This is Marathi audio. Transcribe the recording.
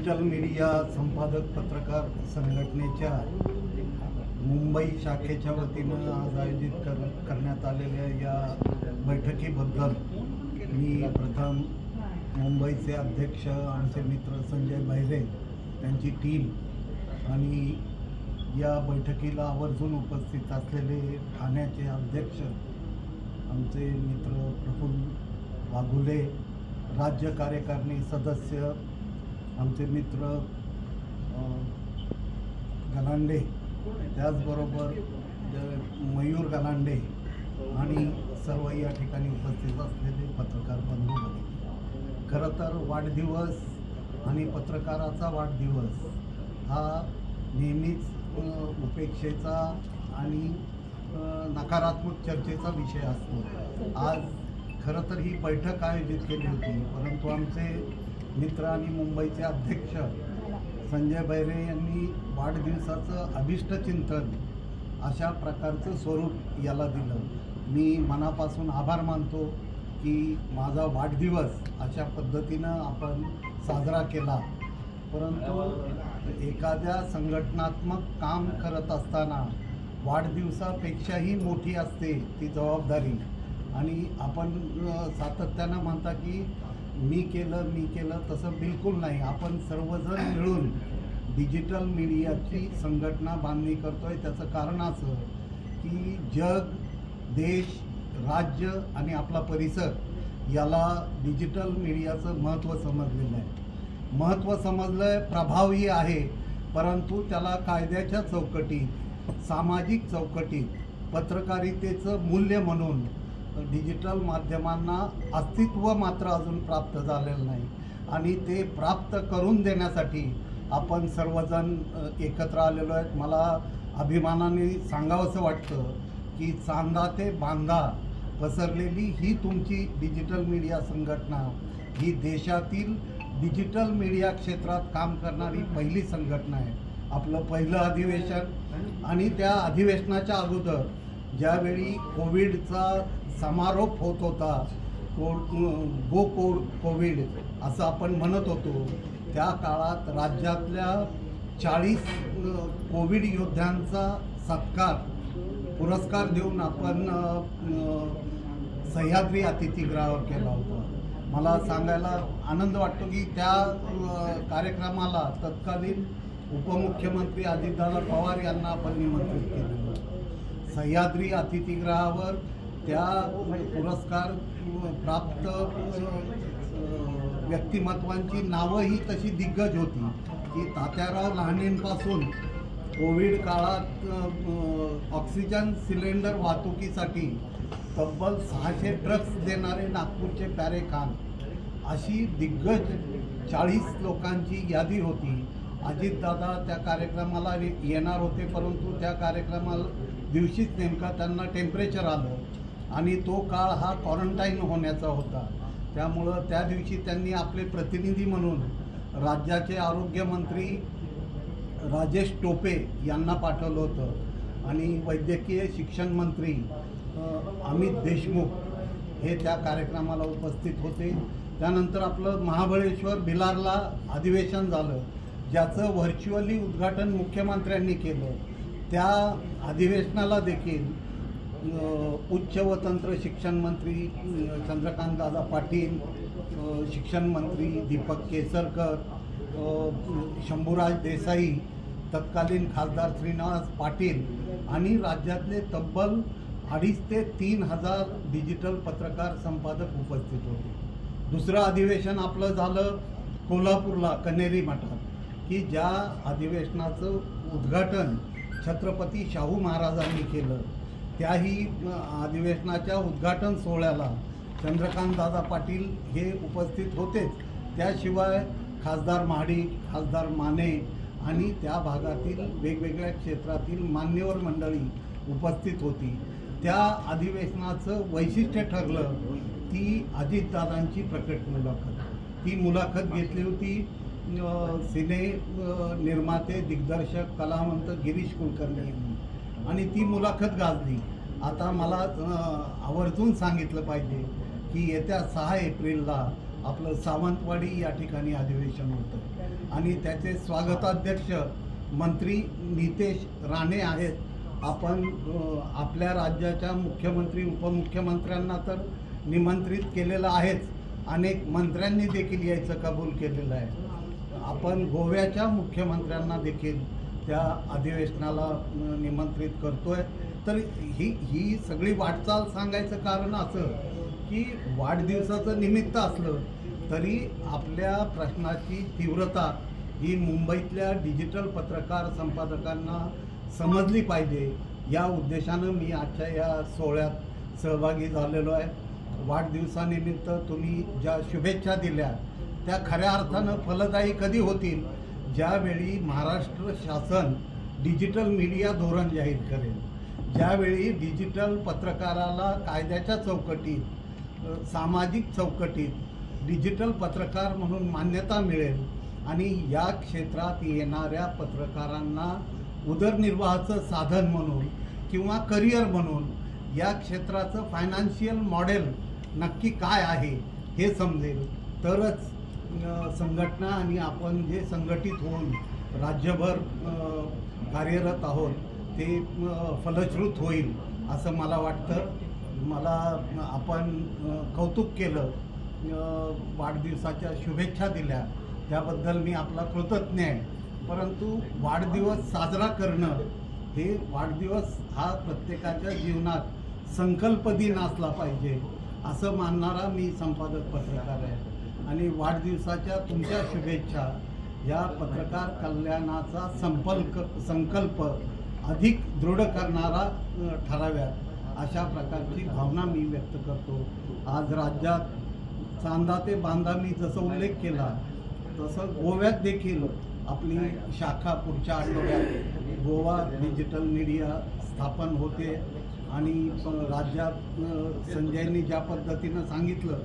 डिजिटल मीडिया संपादक पत्रकार संघटनेच्या मुंबई शाखेच्या वतीनं आज आयोजित करण्यात आलेल्या या बैठकीबद्दल मी प्रथम मुंबईचे अध्यक्ष आमचे मित्र संजय बहिरे त्यांची टीम आणि या बैठकीला आवर्जून उपस्थित असलेले ठाण्याचे अध्यक्ष आमचे मित्र प्रफुल्ल वाघुले, राज्य कार्यकारिणी सदस्य आमचे मित्र गलांडे, त्याचबरोबर मयूर गलांडे आणि सर्व या ठिकाणी उपस्थित असलेले पत्रकार बंधू भगिनी, खरं तर वाढदिवस आणि पत्रकाराचा वाढदिवस हा नेहमीच उपेक्षेचा आणि नकारात्मक चर्चेचा विषय असतो। आज खरं तर ही बैठक आयोजित केली होती, परंतु आमचे मित्र आणि मुंबईचे अध्यक्ष संजय बहिरे यांनी वाढदिवसाचं अभिष्टचिंतन अशा प्रकारचं स्वरूप याला दिलं। मी मनापासून आभार मानतो की माझा वाढदिवस अशा पद्धतीनं आपण साजरा केला, परंतु एखाद्या संघटनात्मक काम करत असताना वाढदिवसापेक्षाही मोठी असते ती जबाबदारी। आणि आपण सातत्यानं म्हणता की मी केलं तसं बिलकुल नाही। आपण सर्वजण मिळून डिजिटल मीडियाची संघटना बांधणी करतोय। त्याचं कारण असं की जग, देश, राज्य आणि आपला परिसर याला डिजिटल मीडियाचं महत्त्व समजलेलं आहे। महत्त्व समजलं आहे, प्रभावही आहे, परंतु त्याला कायद्याच्या चौकटीत, सामाजिक चौकटीत पत्रकारितेचं मूल्य म्हणून डिजिटल माध्यमांना अस्तित्व मात्र अजून प्राप्त झालेलं नाही। आणि ते प्राप्त करून देण्यासाठी आपण सर्वजण एकत्र आलेलो आहेत। मला अभिमानाने सांगावंसं वाटतं की चांदा ते बांधा पसरलेली ही तुमची डिजिटल मीडिया संघटना ही देशातील डिजिटल मीडिया क्षेत्रात काम करणारी पहिली संघटना आहे। आपलं पहिलं अधिवेशन आणि त्या अधिवेशनाच्या अगोदर ज्यावेळी कोविडचा समारोप होत होता, कोविड असं आपण म्हणत होतो, त्या काळात राज्यातल्या 40 कोविड योद्ध्यांचा पुरस्कार देऊन आपण सह्याद्री अतिथीगृहावर केला होता। मला सांगायला आनंद वाटतो की त्या कार्यक्रमाला तत्कालीन उपमुख्यमंत्री अजितदादा पवार यांना आपण निमंत्रित केलेलं होतं। सह्याद्री अतिथीगृहावर त्या पुरस्कार प्राप्त व्यक्तिमत्वांची नावंही तशी दिग्गज होती की तात्याराव लहानेंपासून कोविड काळात ऑक्सिजन सिलेंडर वाहतुकीसाठी तब्बल 600 ट्रक्स देणारे नागपूरचे प्यारे खान, अशी दिग्गज 40 लोकांची यादी होती। अजितदादा त्या कार्यक्रमाला येणार होते, परंतु त्या कार्यक्रमाला दिवशीच नेमका त्यांना टेम्परेचर आलं आणि तो काळ हा क्वारंटाईन होण्याचा होता। त्यामुळं त्या दिवशी त्यांनी आपले प्रतिनिधी म्हणून राज्याचे आरोग्यमंत्री राजेश टोपे यांना पाठवलं होतं आणि वैद्यकीय शिक्षण मंत्री अमित देशमुख हे त्या कार्यक्रमाला उपस्थित होते। त्यानंतर आपलं महाबळेश्वर भिलारला अधिवेशन झालं, ज्याचं व्हर्च्युअली उद्घाटन मुख्यमंत्र्यांनी केलं। त्या अधिवेशनाला देखील उच्च व तंत्र शिक्षण मंत्री चंद्रकांत दादा पाटील, शिक्षण मंत्री दीपक केसरकर, शंभूराज देसाई, तत्कालीन खासदार श्रीनिवास पाटील आणि राज्यातले तब्बल 2,500 ते 3,000 डिजिटल पत्रकार संपादक उपस्थित होते। दुसरं अधिवेशन आपलं झालं कोल्हापूरला कन्हेरी मठात, की ज्या अधिवेशनाचं उद्घाटन छत्रपती शाहू महाराजांनी केलं। त्याही अधिवेशनाच्या उद्घाटन सोहळ्याला चंद्रकांत दादा पाटील हे उपस्थित होतेच, त्याशिवाय खासदार महाडिक, खासदार माने आणि त्या भागातील वेगवेगळ्या क्षेत्रातील मान्यवर मंडळी उपस्थित होती। त्या अधिवेशनाचं वैशिष्ट्य ठरलं ती अजितदादांची प्रकट मुलाखत। ती मुलाखत घेतली होती सिने निर्माते, दिग्दर्शक, कलावंत गिरीश कुलकर्णी यांनी आणि ती मुलाखत गाजली। आता मला आवर्जून सांगितलं पाहिजे की येत्या 6 एप्रिलला आपलं सावंतवाडी या ठिकाणी अधिवेशन होतं आणि त्याचे स्वागताध्यक्ष मंत्री नितेश राणे आहेत. आपण आपल्या राज्याच्या मुख्यमंत्री उपमुख्यमंत्र्यांना तर निमंत्रित केलेलं आहेच, अनेक मंत्र्यांनी देखील यायचं कबूल केलेलं आहे. आपण गोव्याच्या मुख्यमंत्र्यांना देखील त्या अधिवेशनाला निमंत्रित करतोय. तर ही सगळी वाटचाल सांगायचं कारण असं की वाढदिवसाचं निमित्त असलं तरी आपल्या प्रश्नाची तीव्रता ही मुंबईतल्या डिजिटल पत्रकार संपादकांना समजली पाहिजे, या उद्देशानं मी आजच्या या सोहळ्यात सहभागी झालेलो आहे. वाढदिवसानिमित्त तुम्ही ज्या शुभेच्छा दिल्या त्या खऱ्या अर्थानं फलदायी कधी होतील, ज्यावेळी महाराष्ट्र शासन डिजिटल मीडिया धोरण जाहीर करेल, ज्यावेळी डिजिटल पत्रकाराला कायद्याच्या चौकटीत, सामाजिक चौकटीत डिजिटल पत्रकार म्हणून मान्यता मिळेल आणि या क्षेत्रात येणाऱ्या पत्रकारांना उदरनिर्वाहाचं साधन म्हणून किंवा करिअर म्हणून या क्षेत्राचं फायनान्शियल मॉडेल नक्की काय आहे हे समजेल, तरच संघटना आणि आपण जे संघटित होऊन राज्यभर कार्यरत आहोत ते फलश्रुत होईल असं मला वाटतं. मला आपण कौतुक केलं, वाढदिवसाच्या शुभेच्छा दिल्या त्याबद्दल मी आपला कृतज्ञ आहे. परंतु वाढदिवस साजरा करणं हे वाढदिवस हा प्रत्येकाच्या जीवनात संकल्प दिन असला पाहिजे असं मानणारा मी संपादक पत्रकार आहे आणि वाढदिवसाच्या तुमच्या शुभेच्छा या पत्रकार कल्याणाचा संकल्प अधिक दृढ करणारा ठराव्यात अशा प्रकारची भावना मी व्यक्त करतो. आज राज्यात चांदा ते बांदा मी जसं उल्लेख केला तसं गोव्यात देखील आपली शाखा पुढच्या आठवड्यात गोवा डिजिटल मीडिया स्थापन होते आणि राज्यात संजयनी ज्या पद्धतीनं सांगितलं